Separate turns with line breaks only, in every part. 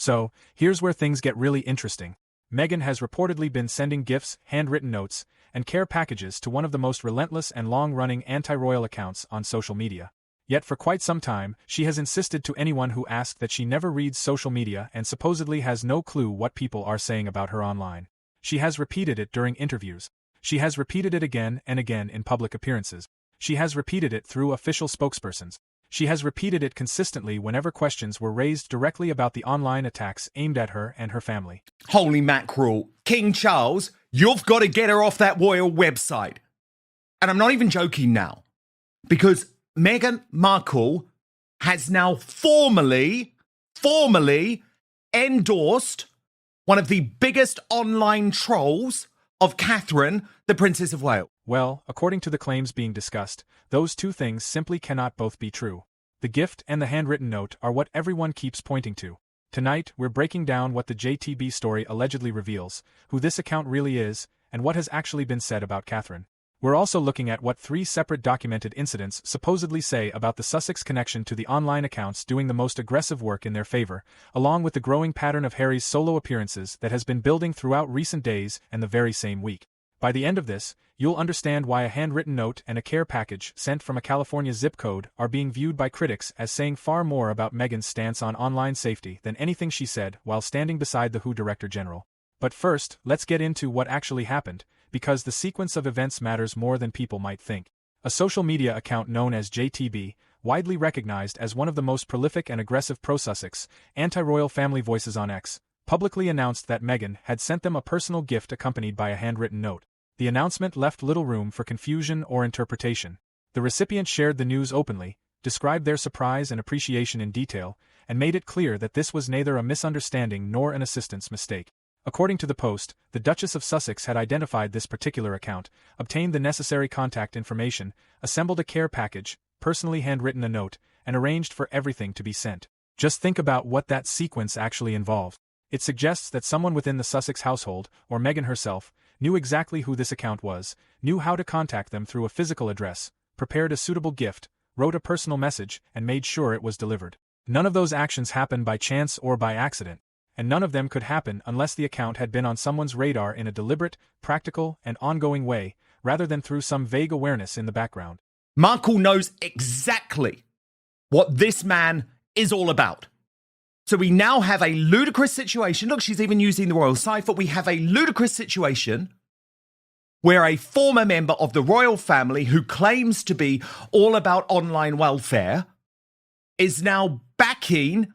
So, here's where things get really interesting. Meghan has reportedly been sending gifts, handwritten notes, and care packages to one of the most relentless and long-running anti-royal accounts on social media. Yet for quite some time, she has insisted to anyone who asked that she never reads social media and supposedly has no clue what people are saying about her online. She has repeated it during interviews. She has repeated it again and again in public appearances. She has repeated it through official spokespersons. She has repeated it consistently whenever questions were raised directly about the online attacks aimed at her and her family.
Holy mackerel. King Charles, you've got to get her off that royal website. And I'm not even joking now, because Meghan Markle has now formally endorsed one of the biggest online trolls of Catherine, the Princess of Wales.
Well, according to the claims being discussed, those two things simply cannot both be true. The gift and the handwritten note are what everyone keeps pointing to. Tonight, we're breaking down what the JTB story allegedly reveals, who this account really is, and what has actually been said about Catherine. We're also looking at what 3 separate documented incidents supposedly say about the Sussex connection to the online accounts doing the most aggressive work in their favor, along with the growing pattern of Harry's solo appearances that has been building throughout recent days and the very same week. By the end of this, you'll understand why a handwritten note and a care package sent from a California zip code are being viewed by critics as saying far more about Meghan's stance on online safety than anything she said while standing beside the WHO Director General. But first, let's get into what actually happened, because the sequence of events matters more than people might think. A social media account known as JTB, widely recognized as one of the most prolific and aggressive pro-Sussex, anti-royal family voices on X, publicly announced that Meghan had sent them a personal gift accompanied by a handwritten note. The announcement left little room for confusion or interpretation. The recipient shared the news openly, described their surprise and appreciation in detail, and made it clear that this was neither a misunderstanding nor an assistant's mistake. According to the Post, the Duchess of Sussex had identified this particular account, obtained the necessary contact information, assembled a care package, personally handwritten a note, and arranged for everything to be sent. Just think about what that sequence actually involved. It suggests that someone within the Sussex household, or Meghan herself, knew exactly who this account was, knew how to contact them through a physical address, prepared a suitable gift, wrote a personal message, and made sure it was delivered. None of those actions happened by chance or by accident, and none of them could happen unless the account had been on someone's radar in a deliberate, practical, and ongoing way, rather than through some vague awareness in the background.
Markle knows exactly what this man is all about. So we now have a ludicrous situation. Look, she's even using the royal cipher. We have a ludicrous situation where a former member of the royal family who claims to be all about online welfare is now backing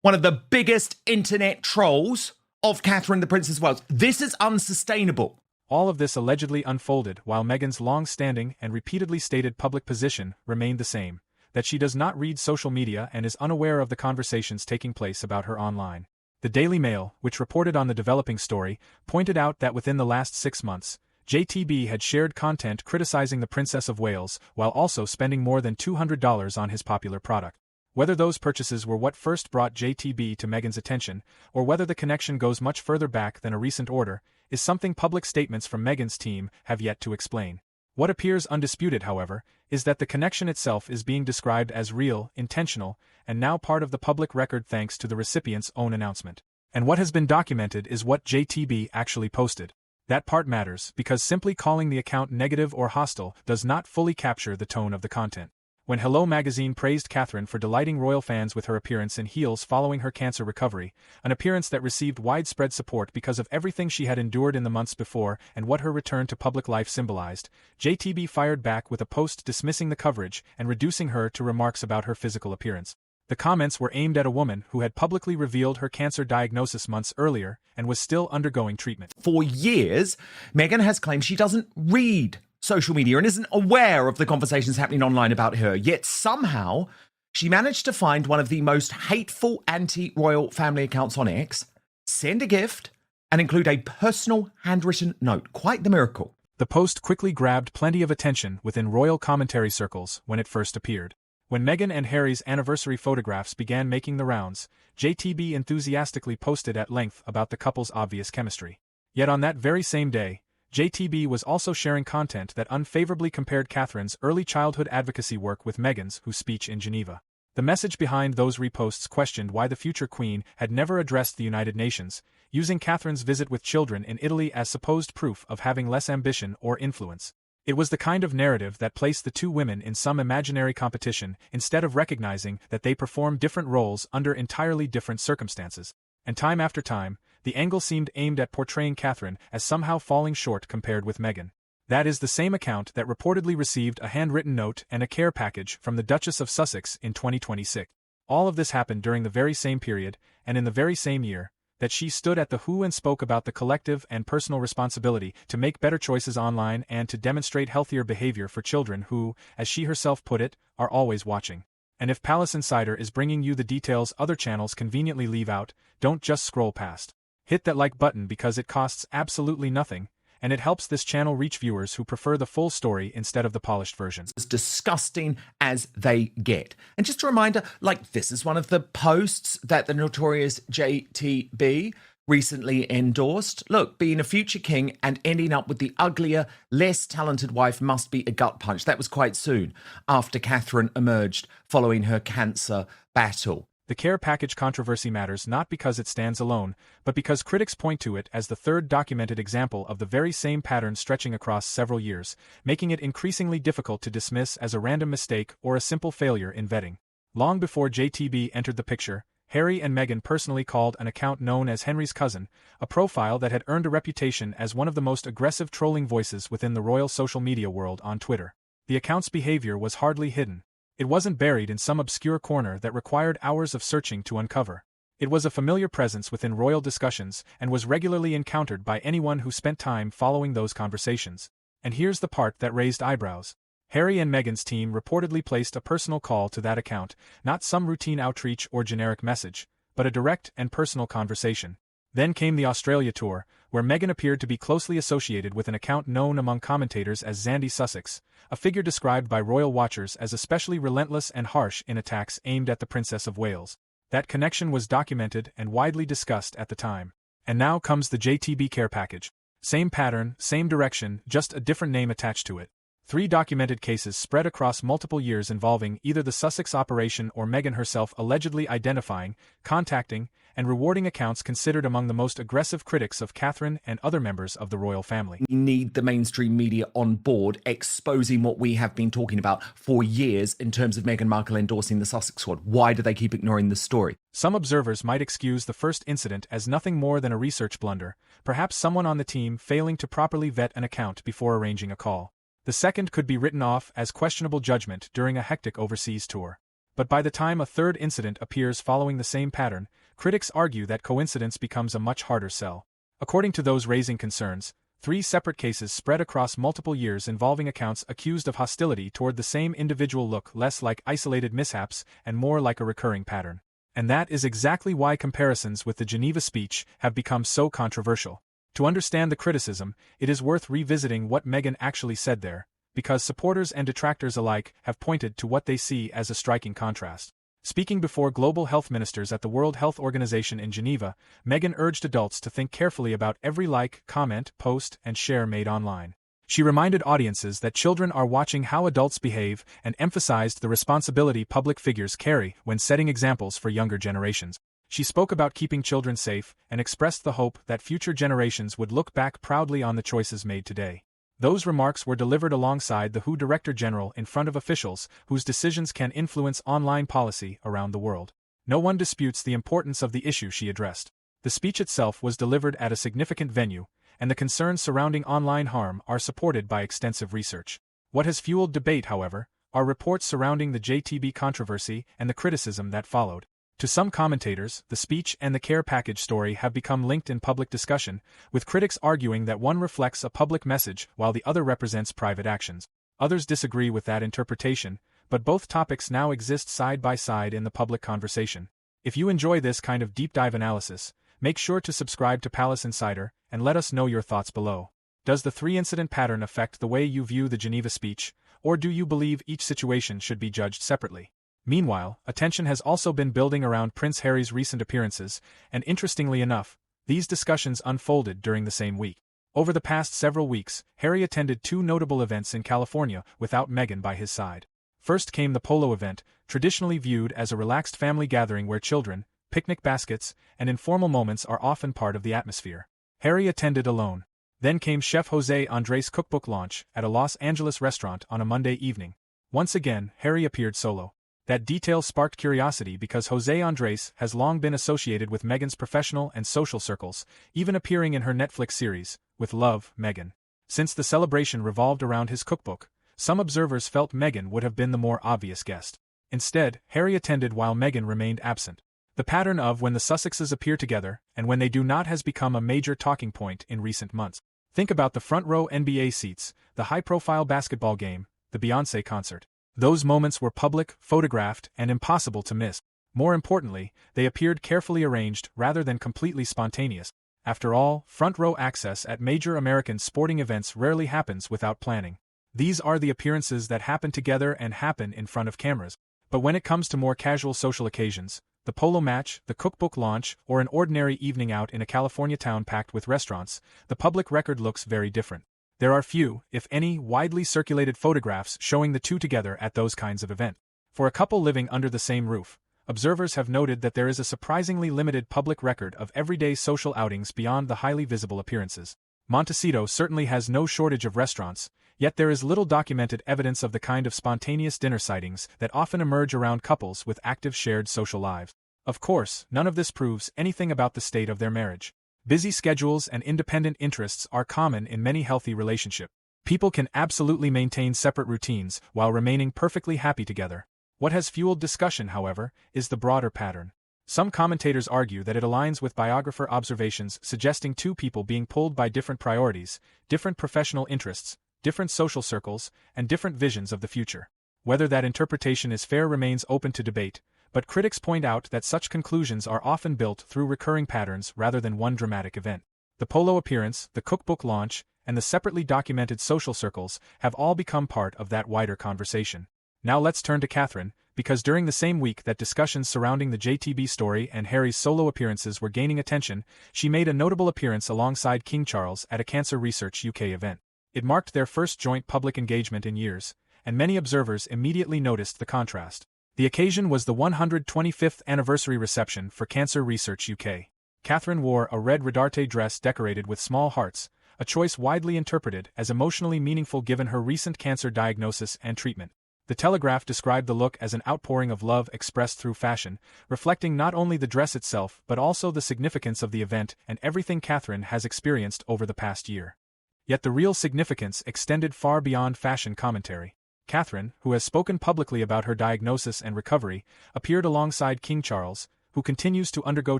one of the biggest internet trolls of Catherine, the Princess of Wales. This is unsustainable.
All of this allegedly unfolded while Meghan's long-standing and repeatedly stated public position remained the same, that she does not read social media and is unaware of the conversations taking place about her online. The Daily Mail, which reported on the developing story, pointed out that within the last 6 months, JTB had shared content criticizing the Princess of Wales while also spending more than $200 on his popular product. Whether those purchases were what first brought JTB to Meghan's attention, or whether the connection goes much further back than a recent order, is something public statements from Meghan's team have yet to explain. What appears undisputed, however, is that the connection itself is being described as real, intentional, and now part of the public record thanks to the recipient's own announcement. And what has been documented is what JTB actually posted. That part matters because simply calling the account negative or hostile does not fully capture the tone of the content. When Hello magazine praised Catherine for delighting royal fans with her appearance in heels following her cancer recovery, an appearance that received widespread support because of everything she had endured in the months before and what her return to public life symbolized, JTB fired back with a post dismissing the coverage and reducing her to remarks about her physical appearance. The comments were aimed at a woman who had publicly revealed her cancer diagnosis months earlier and was still undergoing treatment.
For years, Meghan has claimed she doesn't read social media and isn't aware of the conversations happening online about her. Yet somehow, she managed to find one of the most hateful anti-royal family accounts on X, send a gift, and include a personal handwritten note. Quite the miracle.
The post quickly grabbed plenty of attention within royal commentary circles when it first appeared. When Meghan and Harry's anniversary photographs began making the rounds, JTB enthusiastically posted at length about the couple's obvious chemistry. Yet on that very same day, JTB was also sharing content that unfavorably compared Catherine's early childhood advocacy work with Meghan's, whose speech in Geneva. The message behind those reposts questioned why the future queen had never addressed the United Nations, using Catherine's visit with children in Italy as supposed proof of having less ambition or influence. It was the kind of narrative that placed the two women in some imaginary competition instead of recognizing that they perform different roles under entirely different circumstances. And time after time, the angle seemed aimed at portraying Catherine as somehow falling short compared with Meghan. That is the same account that reportedly received a handwritten note and a care package from the Duchess of Sussex in 2026. All of this happened during the very same period, and in the very same year, that she stood at the Who and spoke about the collective and personal responsibility to make better choices online and to demonstrate healthier behavior for children who, as she herself put it, are always watching. And if Palace Insider is bringing you the details other channels conveniently leave out, don't just scroll past. Hit that like button because it costs absolutely nothing, and it helps this channel reach viewers who prefer the full story instead of the polished version.
As disgusting as they get. And just a reminder, this is one of the posts that the notorious JTB recently endorsed. Look, being a future king and ending up with the uglier, less talented wife must be a gut punch. That was quite soon after Catherine emerged following her cancer battle.
The care package controversy matters not because it stands alone, but because critics point to it as the third documented example of the very same pattern stretching across several years, making it increasingly difficult to dismiss as a random mistake or a simple failure in vetting. Long before JTB entered the picture, Harry and Meghan personally called an account known as Henry's Cousin, a profile that had earned a reputation as one of the most aggressive trolling voices within the royal social media world on Twitter. The account's behavior was hardly hidden. It wasn't buried in some obscure corner that required hours of searching to uncover. It was a familiar presence within royal discussions and was regularly encountered by anyone who spent time following those conversations. And here's the part that raised eyebrows. Harry and Meghan's team reportedly placed a personal call to that account, not some routine outreach or generic message, but a direct and personal conversation. Then came the Australia tour, where Meghan appeared to be closely associated with an account known among commentators as Zandy Sussex, a figure described by royal watchers as especially relentless and harsh in attacks aimed at the Princess of Wales. That connection was documented and widely discussed at the time. And now comes the JTB care package. Same pattern, same direction, just a different name attached to it. 3 documented cases spread across multiple years involving either the Sussex operation or Meghan herself allegedly identifying, contacting, and rewarding accounts considered among the most aggressive critics of Catherine and other members of the royal family.
We need the mainstream media on board, exposing what we have been talking about for years in terms of Meghan Markle endorsing the Sussex squad. Why do they keep ignoring this story?
Some observers might excuse the first incident as nothing more than a research blunder, perhaps someone on the team failing to properly vet an account before arranging a call. The second could be written off as questionable judgment during a hectic overseas tour. But by the time a third incident appears following the same pattern, critics argue that coincidence becomes a much harder sell. According to those raising concerns, 3 separate cases spread across multiple years involving accounts accused of hostility toward the same individual look less like isolated mishaps and more like a recurring pattern. And that is exactly why comparisons with the Geneva speech have become so controversial. To understand the criticism, it is worth revisiting what Meghan actually said there, because supporters and detractors alike have pointed to what they see as a striking contrast. Speaking before global health ministers at the World Health Organization in Geneva, Meghan urged adults to think carefully about every like, comment, post, and share made online. She reminded audiences that children are watching how adults behave and emphasized the responsibility public figures carry when setting examples for younger generations. She spoke about keeping children safe and expressed the hope that future generations would look back proudly on the choices made today. Those remarks were delivered alongside the WHO Director General in front of officials whose decisions can influence online policy around the world. No one disputes the importance of the issue she addressed. The speech itself was delivered at a significant venue, and the concerns surrounding online harm are supported by extensive research. What has fueled debate, however, are reports surrounding the JTB controversy and the criticism that followed. To some commentators, the speech and the care package story have become linked in public discussion, with critics arguing that one reflects a public message while the other represents private actions. Others disagree with that interpretation, but both topics now exist side by side in the public conversation. If you enjoy this kind of deep dive analysis, make sure to subscribe to Palace Insider and let us know your thoughts below. Does the 3-incident pattern affect the way you view the Geneva speech, or do you believe each situation should be judged separately? Meanwhile, attention has also been building around Prince Harry's recent appearances, and interestingly enough, these discussions unfolded during the same week. Over the past several weeks, Harry attended 2 notable events in California without Meghan by his side. First came the polo event, traditionally viewed as a relaxed family gathering where children, picnic baskets, and informal moments are often part of the atmosphere. Harry attended alone. Then came Chef Jose Andres' cookbook launch at a Los Angeles restaurant on a Monday evening. Once again, Harry appeared solo. That detail sparked curiosity because Jose Andres has long been associated with Meghan's professional and social circles, even appearing in her Netflix series, With Love, Meghan. Since the celebration revolved around his cookbook, some observers felt Meghan would have been the more obvious guest. Instead, Harry attended while Meghan remained absent. The pattern of when the Sussexes appear together and when they do not has become a major talking point in recent months. Think about the front-row NBA seats, the high-profile basketball game, the Beyoncé concert. Those moments were public, photographed, and impossible to miss. More importantly, they appeared carefully arranged rather than completely spontaneous. After all, front-row access at major American sporting events rarely happens without planning. These are the appearances that happen together and happen in front of cameras. But when it comes to more casual social occasions, the polo match, the cookbook launch, or an ordinary evening out in a California town packed with restaurants, the public record looks very different. There are few, if any, widely circulated photographs showing the two together at those kinds of events. For a couple living under the same roof, observers have noted that there is a surprisingly limited public record of everyday social outings beyond the highly visible appearances. Montecito certainly has no shortage of restaurants, yet there is little documented evidence of the kind of spontaneous dinner sightings that often emerge around couples with active shared social lives. Of course, none of this proves anything about the state of their marriage. Busy schedules and independent interests are common in many healthy relationships. People can absolutely maintain separate routines while remaining perfectly happy together. What has fueled discussion, however, is the broader pattern. Some commentators argue that it aligns with biographer observations suggesting two people being pulled by different priorities, different professional interests, different social circles, and different visions of the future. Whether that interpretation is fair remains open to debate, but critics point out that such conclusions are often built through recurring patterns rather than one dramatic event. The polo appearance, the cookbook launch, and the separately documented social circles have all become part of that wider conversation. Now let's turn to Catherine, because during the same week that discussions surrounding the JTB story and Harry's solo appearances were gaining attention, she made a notable appearance alongside King Charles at a Cancer Research UK event. It marked their first joint public engagement in years, and many observers immediately noticed the contrast. The occasion was the 125th anniversary reception for Cancer Research UK. Catherine wore a red redarte dress decorated with small hearts, a choice widely interpreted as emotionally meaningful given her recent cancer diagnosis and treatment. The Telegraph described the look as an outpouring of love expressed through fashion, reflecting not only the dress itself but also the significance of the event and everything Catherine has experienced over the past year. Yet the real significance extended far beyond fashion commentary. Catherine, who has spoken publicly about her diagnosis and recovery, appeared alongside King Charles, who continues to undergo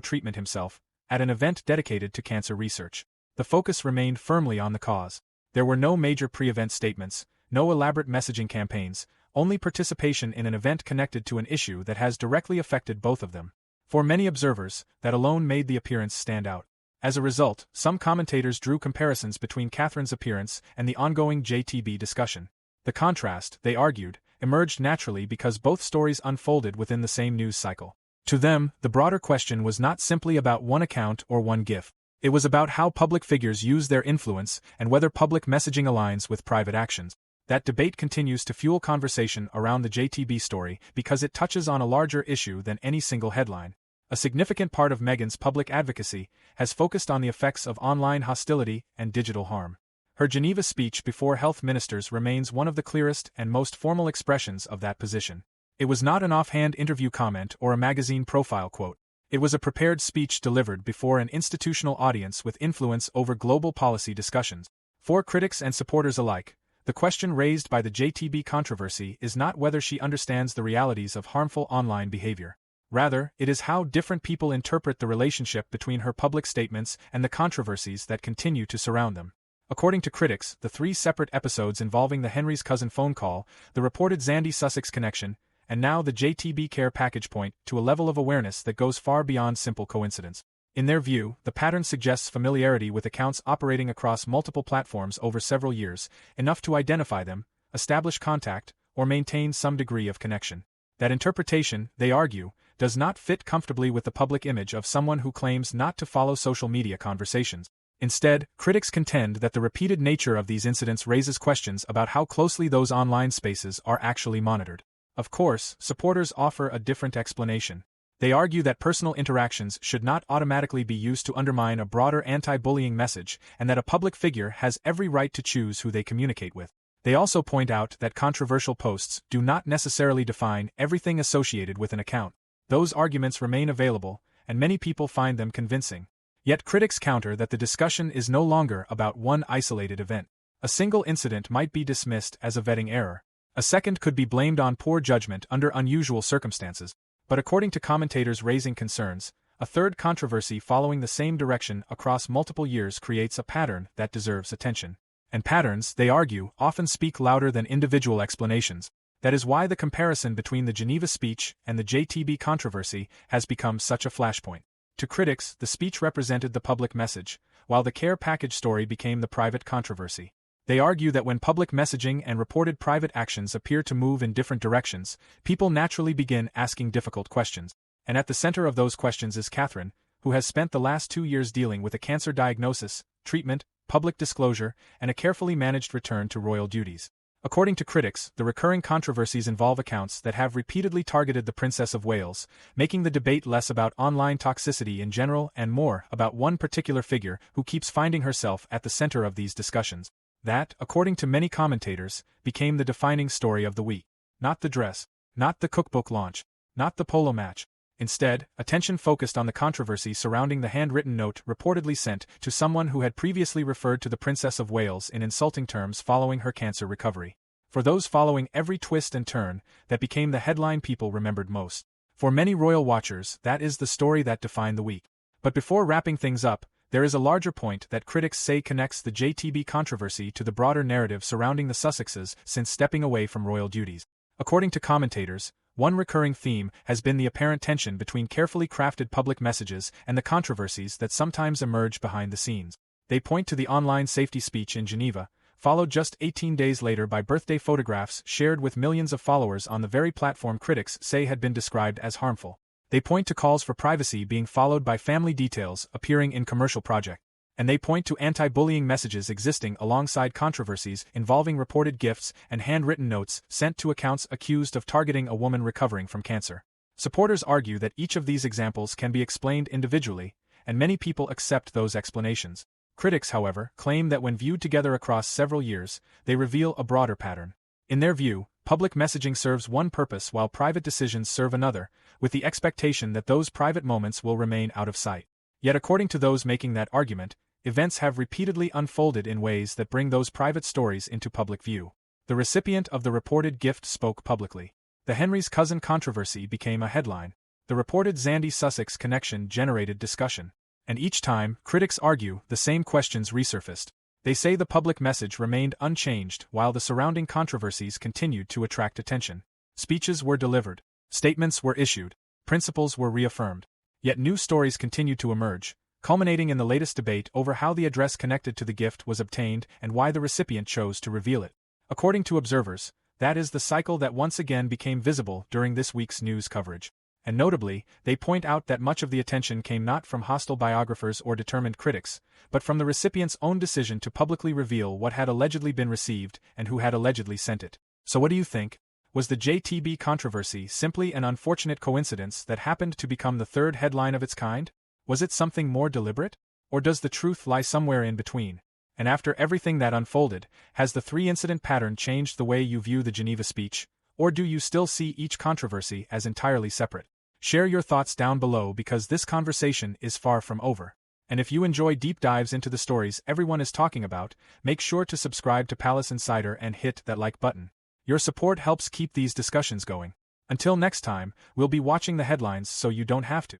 treatment himself, at an event dedicated to cancer research. The focus remained firmly on the cause. There were no major pre-event statements, no elaborate messaging campaigns, only participation in an event connected to an issue that has directly affected both of them. For many observers, that alone made the appearance stand out. As a result, some commentators drew comparisons between Catherine's appearance and the ongoing JTB discussion. The contrast, they argued, emerged naturally because both stories unfolded within the same news cycle. To them, the broader question was not simply about one account or one gift. It was about how public figures use their influence and whether public messaging aligns with private actions. That debate continues to fuel conversation around the JTB story because it touches on a larger issue than any single headline. A significant part of Meghan's public advocacy has focused on the effects of online hostility and digital harm. Her Geneva speech before health ministers remains one of the clearest and most formal expressions of that position. It was not an offhand interview comment or a magazine profile quote. It was a prepared speech delivered before an institutional audience with influence over global policy discussions. For critics and supporters alike, the question raised by the JTB controversy is not whether she understands the realities of harmful online behavior. Rather, it is how different people interpret the relationship between her public statements and the controversies that continue to surround them. According to critics, the three separate episodes involving the Henry's cousin phone call, the reported Zandy-Sussex connection, and now the JTB care package point to a level of awareness that goes far beyond simple coincidence. In their view, the pattern suggests familiarity with accounts operating across multiple platforms over several years, enough to identify them, establish contact, or maintain some degree of connection. That interpretation, they argue, does not fit comfortably with the public image of someone who claims not to follow social media conversations. Instead, critics contend that the repeated nature of these incidents raises questions about how closely those online spaces are actually monitored. Of course, supporters offer a different explanation. They argue that personal interactions should not automatically be used to undermine a broader anti-bullying message and that a public figure has every right to choose who they communicate with. They also point out that controversial posts do not necessarily define everything associated with an account. Those arguments remain available, and many people find them convincing. Yet critics counter that the discussion is no longer about one isolated event. A single incident might be dismissed as a vetting error. A second could be blamed on poor judgment under unusual circumstances. But according to commentators raising concerns, a third controversy following the same direction across multiple years creates a pattern that deserves attention. And patterns, they argue, often speak louder than individual explanations. That is why the comparison between the Geneva speech and the JTB controversy has become such a flashpoint. To critics, the speech represented the public message, while the care package story became the private controversy. They argue that when public messaging and reported private actions appear to move in different directions, people naturally begin asking difficult questions. And at the center of those questions is Catherine, who has spent the last 2 years dealing with a cancer diagnosis, treatment, public disclosure, and a carefully managed return to royal duties. According to critics, the recurring controversies involve accounts that have repeatedly targeted the Princess of Wales, making the debate less about online toxicity in general and more about one particular figure who keeps finding herself at the center of these discussions. That, according to many commentators, became the defining story of the week. Not the dress, not the cookbook launch, not the polo match. Instead, attention focused on the controversy surrounding the handwritten note reportedly sent to someone who had previously referred to the Princess of Wales in insulting terms following her cancer recovery. For those following every twist and turn, that became the headline people remembered most. For many royal watchers, that is the story that defined the week. But before wrapping things up, there is a larger point that critics say connects the JTB controversy to the broader narrative surrounding the Sussexes since stepping away from royal duties. According to commentators, one recurring theme has been the apparent tension between carefully crafted public messages and the controversies that sometimes emerge behind the scenes. They point to the online safety speech in Geneva, followed just 18 days later by birthday photographs shared with millions of followers on the very platform critics say had been described as harmful. They point to calls for privacy being followed by family details appearing in commercial projects. And they point to anti-bullying messages existing alongside controversies involving reported gifts and handwritten notes sent to accounts accused of targeting a woman recovering from cancer. Supporters argue that each of these examples can be explained individually, and many people accept those explanations. Critics, however, claim that when viewed together across several years, they reveal a broader pattern. In their view, public messaging serves one purpose while private decisions serve another, with the expectation that those private moments will remain out of sight. Yet according to those making that argument, events have repeatedly unfolded in ways that bring those private stories into public view. The recipient of the reported gift spoke publicly. The Henry's cousin controversy became a headline. The reported Zandi-Sussex connection generated discussion. And each time, critics argue, the same questions resurfaced. They say the public message remained unchanged while the surrounding controversies continued to attract attention. Speeches were delivered. Statements were issued. Principles were reaffirmed. Yet new stories continued to emerge, culminating in the latest debate over how the address connected to the gift was obtained and why the recipient chose to reveal it. According to observers, that is the cycle that once again became visible during this week's news coverage. And notably, they point out that much of the attention came not from hostile biographers or determined critics, but from the recipient's own decision to publicly reveal what had allegedly been received and who had allegedly sent it. So what do you think? Was the JTB controversy simply an unfortunate coincidence that happened to become the third headline of its kind? Was it something more deliberate? Or does the truth lie somewhere in between? And after everything that unfolded, has the three-incident pattern changed the way you view the Geneva speech, or do you still see each controversy as entirely separate? Share your thoughts down below because this conversation is far from over. And if you enjoy deep dives into the stories everyone is talking about, make sure to subscribe to Palace Insider and hit that like button. Your support helps keep these discussions going. Until next time, we'll be watching the headlines so you don't have to.